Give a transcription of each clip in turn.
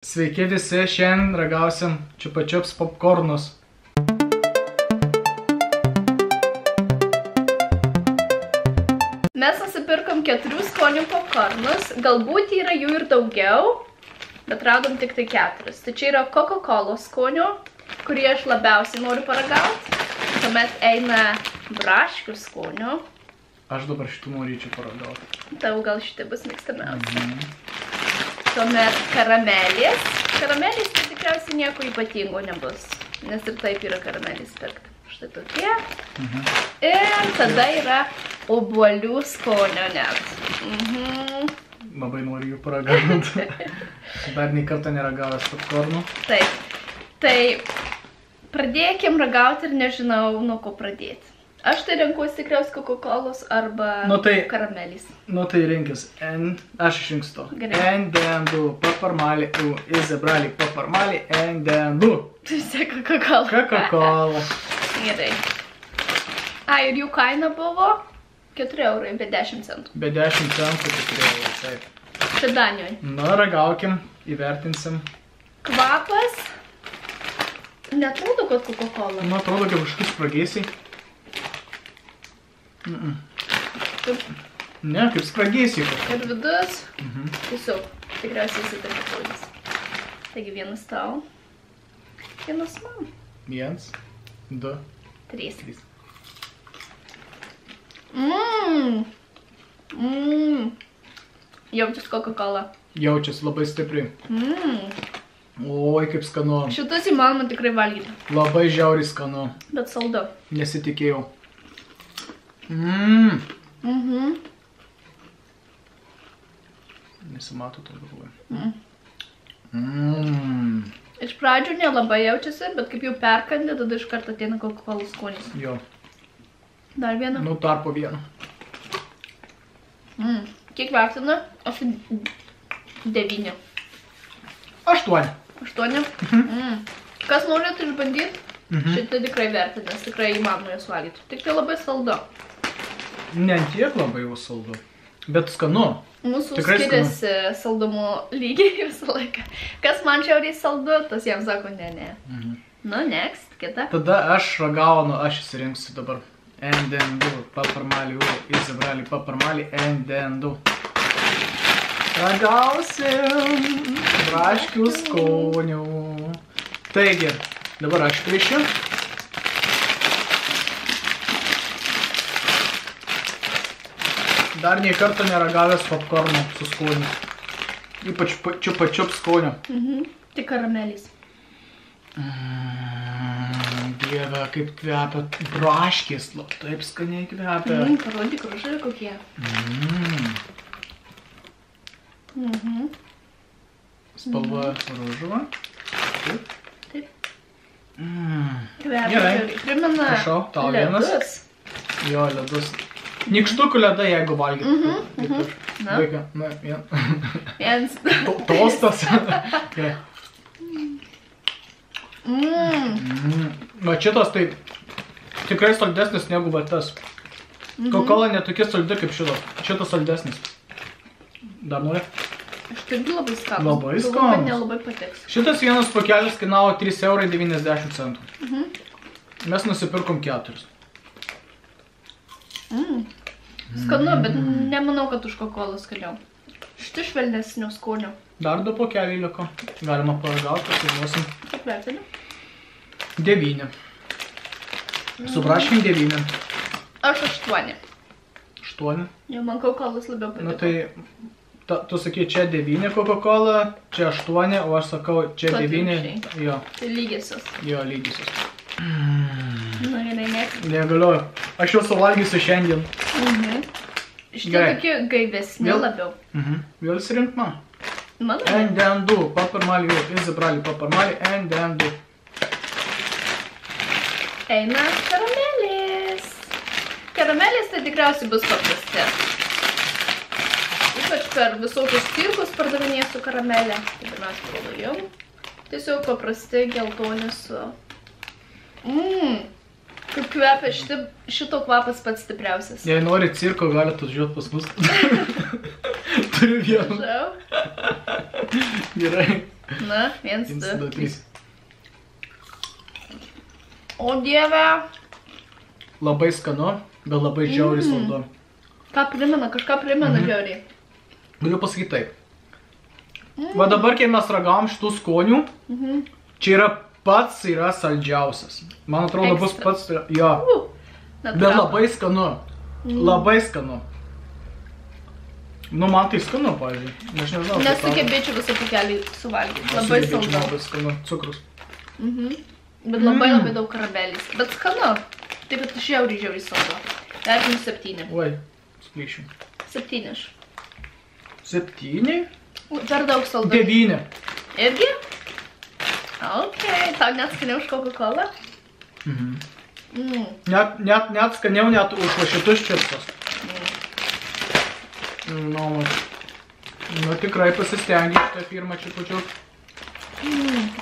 Sveiki visi, šiandien ragausim Chupa Chups popkornus. Mes nusipirkom 4 skonių popkornus, galbūt yra jų ir daugiau, bet radom tik tai 4. Tai čia yra Coca-Cola skonių, kurį aš labiausiai noriu paragauti. Tuomet eina braškių skonių. Aš dabar šitų norėčiau paragauti. Tau gal šitie bus mėgstamiausi. Tuomet karamelės. Karamelės tai tikriausiai nieko ypatingo nebus, nes ir taip yra karamelės pirkti. Štai tokie. Ir tada yra obuolių skonio net. Labai noriu jų paragauti. Dar nei kartą neragavęs popkornų. Taip. Tai pradėkim ragauti ir nežinau, nuo ko pradėti. Aš tai renkuosi tikriausiai Coca-Colos arba karamelės. Nu tai rinkis. Aš išrinksiu to. Endendu, paparmali, izabrali, paparmali, endendu. Tu esi Coca-Cola. Coca-Cola. Gerai. Ir jų kaina buvo 4 eurai, be 10 centų. Be 10 centų 4 eurai, taip. Čia Danijoj. Na, ragaukim, įvertinsim. Kvapas. Neatrodo, kad Coca-Cola. Nu, atrodo, kaip kažkokius spragėsiai. Ne, kaip spragėsiai. Ir vidus. Tiesiog, tikriausiai jis taip atrodys. Taigi vienas tau. Vienas man. 1, 2, 3. 3. Jaučias Coca-Cola. Jaučias labai stipriai. Oi, kaip skanu. Šitas įmanoma tikrai valgyti. Labai žiauriai skanu. Bet saldu. Nesitikėjau. Nesimato to galvoje. Iš pradžių nelabai jaučiasi, bet kaip jau perkandė, tada iš karto ateina Coca-Cola skonis. Jo. Dar vieną? Nu, dar po vieną. Kiek vertina? Aš 9. 8. 8? Kas norėtų išbandyti? Šitą tikrai vertinės, tikrai įmanoma jas valgyti. Tik tai labai saldu. Ne tiek labai jau saldu, bet skanu. Mūsų skiriasi saldumo lygiai visą laiką. Kas man šiauriai saldu, tas jam sako ne. Nu, next, kita. Tada aš ragaunu, aš įsirinksiu dabar. Endendu, paparmali, izabrali, paparmali, endendu. Ragausim braškių skonių. Taigi, dabar aš krišiu. Dar nei kartą neragavęs popkornų su skoniu. Ypač Chupa Chups skonio. Tai karamelės. Dieve, kaip kvepia braškės, taip skaniai kvepia. Parodyk, ružai kokie. Spalva ružuva. Taip. Gerai. Kvepia. Primena Prašau, tau vienas. ledus. Jo, ledus. Nykštukų ledai, jeigu valgyti. Vaiką, na, Viens. Tostas. Va šitas tai tikrai saldesnis negu va tas. Coca-Cola netokia saldi kaip šitas. Šitas saldesnis. Dar nori? Aš irgi labai skanus. Labai Galvoju, kad skanus. nelabai patiks. Šitas vienas pakelis kainavo 3,90 €. Mes nusipirkom 4. Skanu, bet nemanau, kad už Coca-Cola skaniau. Štai švelnesnių skonių. Dar 2 pakeliai liko. Galima paragauti, pasimuosim. Kiek vertini? 9. Su braškim 9. Aš 8. 8. Jau man Coca-Colas labiau patiko. Na tai, tu sakai, čia 9 Coca-Cola, čia 8, o aš sakau, čia 9. Jo. Tai lygiosios. Jo, lygiosios. Na, gerai, Negaliu. Aš jau suvalgysiu šiandien. Šitie tokie gaivesni labiau. Vėl įsirink man. Mano? Endendu, paparmali, izabrali, paparmali, endendu. Eina karamelės. Karamelės tai tikriausiai bus paprasti. Ypač per visokius cirkus pardavinėsiu karamelę. Tai pirmiausia, rodo jum. Tiesiog paprasti geltoni su... Kaip kvepia, šito kvapas pats stipriausias. Jei nori cirko, galite atvažiuoti pas mus. Turiu vieną. Žau. Gerai. Na, 1, 1, 2, 2, 3. O dieve. Labai skanu, bet labai žiauriai saldu. Ką primena, kažką primena žiauriai. Galiu pasakyti taip. Va dabar, kai mes ragavom šitų skonių, čia yra saldžiausias. Man atrodo, bus Ekstra. pats, jo. Bet labai skanu. Labai skanu. Nu, man tai skanu, pavyzdžiui. Aš nežinau. Nesugebėčiau visą pakelį suvalgyti. Labai saldu. Labai skanu. Cukrus. Bet labai daug karamelės. Bet skanu. Taip, kad žiauriai saldu. Vertinu 7. Oi, splyšiu. 7. 7? Per daug saldu. 9. Irgi? Ok, tau net skaniau už Coca-Cola? Net skaniau net už šitus čipsus. Nu, tikrai pasistengiu šitą pirmą čipučiu.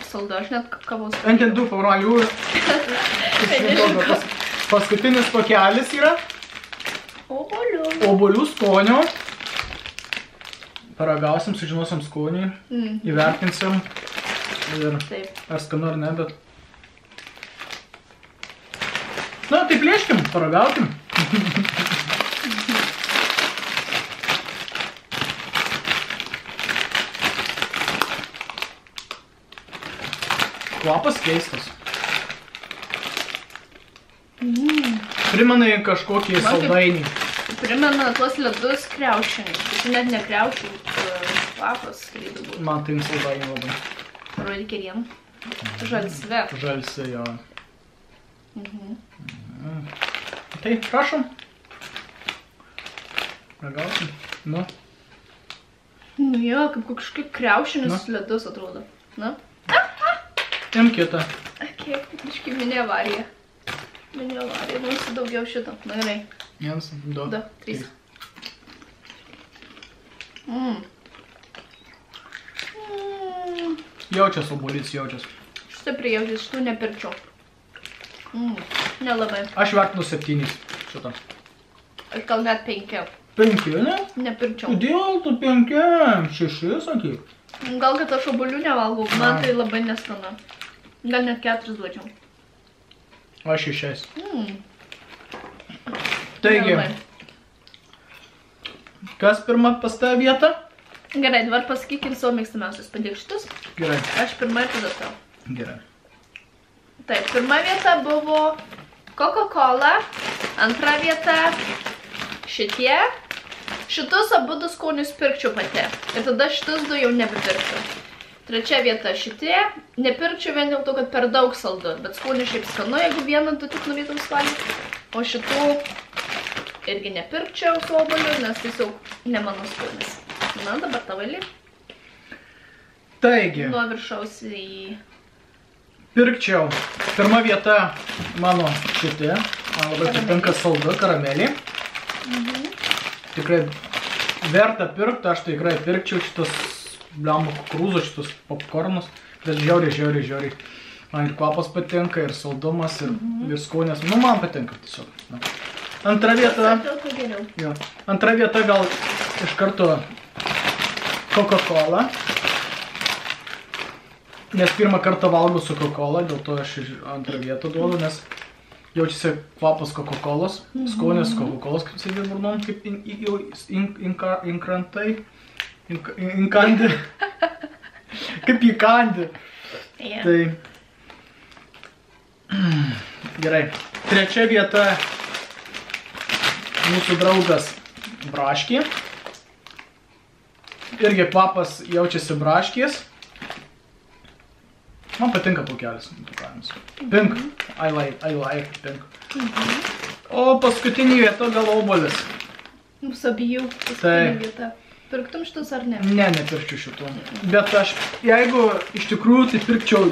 Saldu, aš net kavos. Ant du pavralių. Paskutinis pakelis yra. Obuolių. Obuolių skonio. Paragausim, sužinosim skonį. Įvertinsim. Ir ar skanu ar ne, bet... Na, tai plėškim, paragaukim. Kvapas keistas. Primena kažkokį saldainį. Primena tuos ledus kriaušinius. Tai net ne kriaušinių kvapas galėtų būti. Man tai saldainį labai. Parodyk ir jiem. Žalsve. Žalsve, jo. Tai, prašom. Ragausim. Nu. Nu jo, kaip kažkaip kriaušinius ledus atrodo. Na? Im kitą. Kiek, biškai mini avarija. Mini avarija, mums daugiau šito. Na gerai. 1, 2, 3. Jaučias obuolys, jaučias. Stipriai jaučias, šitų nepirkčiau. Nelabai. Aš vertinu 7 šitą. Aš gal net 5. 5, ne? Nepirkčiau. Kodėl tu 5? 6, sakyk. Gal kad aš obuolių nevalgau, man tai labai neskanu. Gal net 4 duočiau. Aš 6. Taigi, kas pirma pas tą vietą? Gerai, dabar pasakykim savo mėgstamiausius padėkštus. Gerai. Aš pirmą ir tada tau. Gerai. Taip, pirma vieta buvo Coca-Cola, antra vieta šitie. Šitus abudu skonius pirkčiau pati. Ir tada šitus du jau nebepirkčiau. Trečia vieta šitie. Nepirkčiau vien dėl to, kad per daug saldu. Bet skonis šiaip skanu, jeigu vieną du tik norėtum suvalgyti. O šitų irgi nepirkčiau su obuoliu, nes tiesiog ne mano skonis. Na, dabar tavo eilė. Taigi. Nuo viršaus į... Pirkčiau. Pirma vieta mano šitie. Man labai patinka saldu, karamelį. Tikrai verta pirkti, aš tikrai pirkčiau šitas blembo kukurūzų, šitus popkornus. Bet žiauriai. Man ir kvapas patinka, ir saldumas, ir skonės. Nu, man patinka tiesiog. Antra vieta... Jo. Antra vieta gal iš karto Coca-Cola. Nes pirmą kartą valgau su Coca-Cola, dėl to aš antrą vietą duodu, nes jaučiasi kvapas Coca-Colos, skonės Coca-Colos, kaip sėdė burnom, kaip inkrantai, inkandi, kaip įkandi. Tai gerai. Trečia vieta mūsų draugas braškė. Irgi kvapas jaučiasi braškės. Man patinka paukelis. Pink. I like pink. O paskutinį vietą gal obuolis. Mūsų abiejų paskutinį vietą. Pirktum šitus ar ne? Ne, nepirkčiau šitų. Bet aš, jeigu iš tikrųjų, tai pirkčiau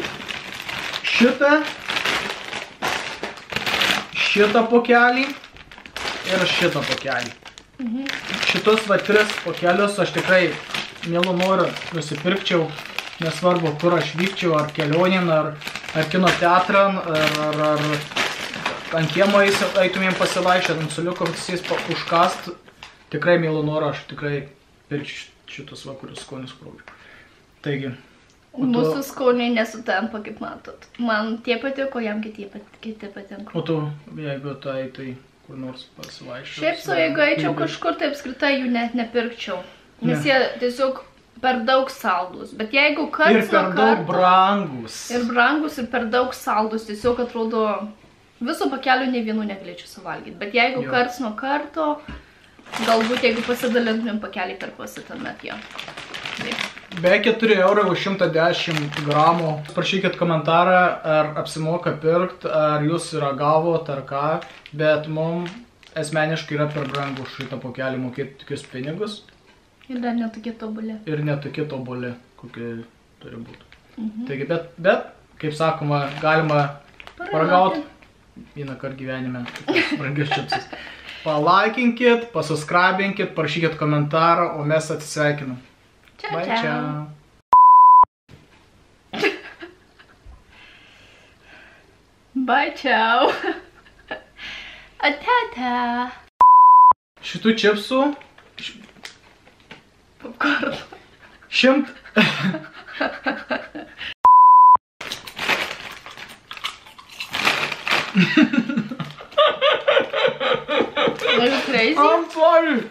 šitą pokelį ir šitą pokelį. Šitus va 3 pokelius aš tikrai mielu noriu nusipirkčiau, nesvarbu, kur aš vykčiau, ar kelionin, ar kino teatran, ar ant kiemo eitumėm pasivaikščiot, ant suliukom užkast. Tikrai mielu noriu, aš tikrai pirkčiau šitus va, kurius skonius krauju. Taigi. Mūsų skoniai nesutampa, kaip matot. Man tie patiko, jam kiti patinka. O tu, jeigu tai kur nors pasivaikščiau? Šiaip su, jeigu eičiau kažkur, tai apskritai jų net nepirkčiau. Nes jie tiesiog per daug saldus. Bet jeigu karts ir per daug brangus. Ir brangus, ir per daug saldus. Tiesiog atrodo, visų pakelių nei vienų negalėčiau suvalgyti. Bet jeigu karts nuo karto, galbūt jeigu pasidalintumėm pakelį tarpuose, tuomet jo. Be 4 eurų už 110 gramų. Prašykit komentarą, ar apsimoka pirkt, ar jūs ragavot, ar ką. Bet mums asmeniškai yra per brangu už šitą pakelį mokėti tokius pinigus. Ir dar netokie tobuli. Ir netokie tobuli, kokie turi būti. Taigi, bet, kaip sakoma, galima paragauti vieną kartą gyvenime brangius čipsus. Palaikinkit, pasubscribinkit, parašykit komentarą, o mes atsisveikinam. Ciao, Bye, ciao. Bye, ciao. Ate. Šitų čipsų Popcorn. 100. Are you crazy? I'm sorry.